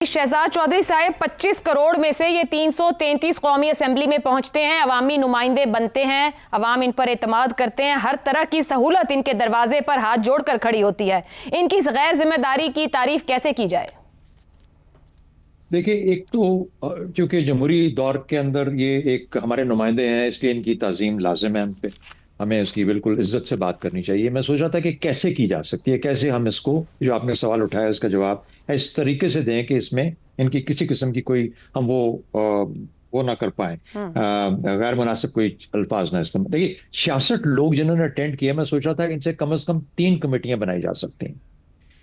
शहजाद चौधरी साहब 25 करोड़ में से ये 333 कौमी असेंबली में पहुंचते हैं, अवामी नुमाइंदे बनते हैं, अवाम इन पर एतमाद करते हैं, हर तरह की सहूलत इनके दरवाजे पर हाथ जोड़कर खड़ी होती है। इनकी गैर जिम्मेदारी की तारीफ कैसे की जाए? देखिए, एक तो चूंकि जमहूरी दौर के अंदर ये एक हमारे नुमाइंदे हैं, इसलिए इनकी ताजीम लाजिम है। हम पे हमें इसकी बिल्कुल इज्जत से बात करनी चाहिए। मैं सोच रहा था कि कैसे की जा सकती है, कैसे हम इसको, जो आपने सवाल उठाया इसका जवाब इस तरीके से दें कि इसमें इनकी किसी किस्म की कोई हम वो ना कर पाए, गैर मुनासिब कोई अल्फाज ना इस्तेमाल। देखिए, 66 लोग जिन्होंने अटेंड किया, मैं सोच रहा था कि इनसे कम से कम 3 कमेटियां बनाई जा सकती हैं,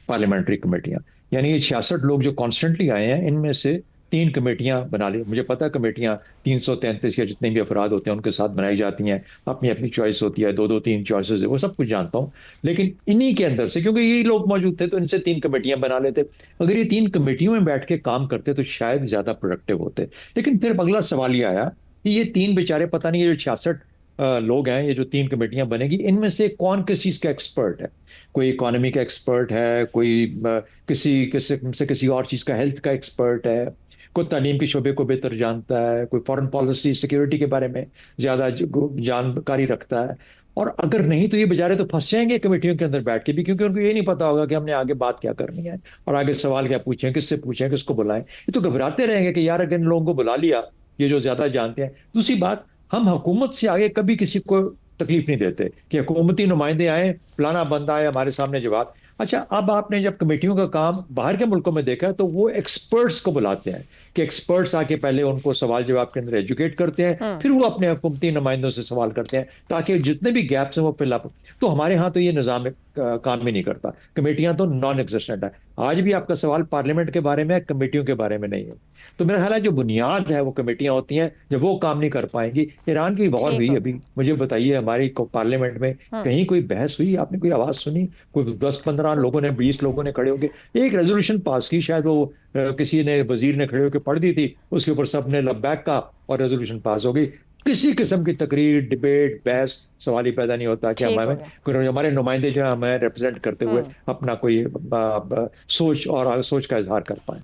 पार्लियामेंट्री कमेटियां। यानी ये 66 लोग जो कॉन्स्टेंटली आए हैं, इनमें से 3 कमेटियां बना ली। मुझे पता है कमेटियां 333 या जितने भी अफराद होते हैं उनके साथ बनाई जाती हैं, अपनी अपनी चॉइस होती है, दो दो तीन चॉइसेस है, वो सब कुछ जानता हूं। लेकिन इन्हीं के अंदर से, क्योंकि यही लोग मौजूद थे, तो इनसे 3 कमेटियां बना लेते। अगर ये 3 कमेटियों में बैठ के काम करते तो शायद ज्यादा प्रोडक्टिव होते। लेकिन फिर अगला सवाल ये आया कि ये 3 बेचारे, पता नहीं ये जो 66 लोग हैं, ये जो 3 कमेटियां बनेगी, इनमें से कौन किस चीज का एक्सपर्ट है? कोई इकोनॉमी का एक्सपर्ट है, कोई किसी किसी से किसी और चीज का, हेल्थ का एक्सपर्ट है, कोई तालीम के शोबे को बेहतर जानता है, कोई फॉरेन पॉलिसी सिक्योरिटी के बारे में ज्यादा जानकारी रखता है। और अगर नहीं तो ये बेचारे तो फंस जाएंगे कमेटियों के अंदर बैठ के भी, क्योंकि उनको ये नहीं पता होगा कि हमने आगे बात क्या करनी है और आगे सवाल क्या पूछें, किससे पूछें, किसको बुलाएं। ये तो घबराते रहेंगे कि यार अगर इन लोगों को बुला लिया, ये जो ज्यादा जानते हैं। दूसरी बात, हम हुकूमत से आगे कभी किसी को तकलीफ नहीं देते कि हुकूमती नुमाइंदे आए, फलाना बंदा आए हमारे सामने जवाब। अच्छा, अब आपने जब कमेटियों का काम बाहर के मुल्कों में देखा तो वो एक्सपर्ट्स को बुलाते हैं कि एक्सपर्ट्स आके पहले उनको सवाल जवाब के अंदर एजुकेट करते हैं, फिर वो अपने हुकूमती नुमाइंदों से सवाल करते हैं ताकि जितने भी गैप्स हैं वो फिल अप। तो हमारे यहाँ तो ये निज़ाम काम ही नहीं करता। कमेटियां तो नॉन एग्जिस्टेंट है। आज भी आपका सवाल पार्लियामेंट के बारे में है, कमेटियों के बारे में नहीं है। तो मेरा ख्याल है जो बुनियाद है वो कमेटियां होती हैं। जब वो काम नहीं कर पाएंगी, ईरान की वॉर हुई अभी, मुझे बताइए हमारी पार्लियामेंट में कहीं कोई बहस हुई? आपने कोई आवाज सुनी? कोई 10-15 लोगों ने, 20 लोगों ने खड़े होकर एक रेजोल्यूशन पास की, शायद वो किसी ने, वजीर ने खड़े होकर पढ़ दी थी, उसके ऊपर सबने लब्बैक का और रेजोल्यूशन पास हो गई। किसी किस्म की तकरीर, डिबेट, बहस, सवाल ही पैदा नहीं होता कि हमारे नुमाइंदे जो हमें रिप्रेजेंट करते हुए अपना कोई सोच और सोच का इजहार कर पाए।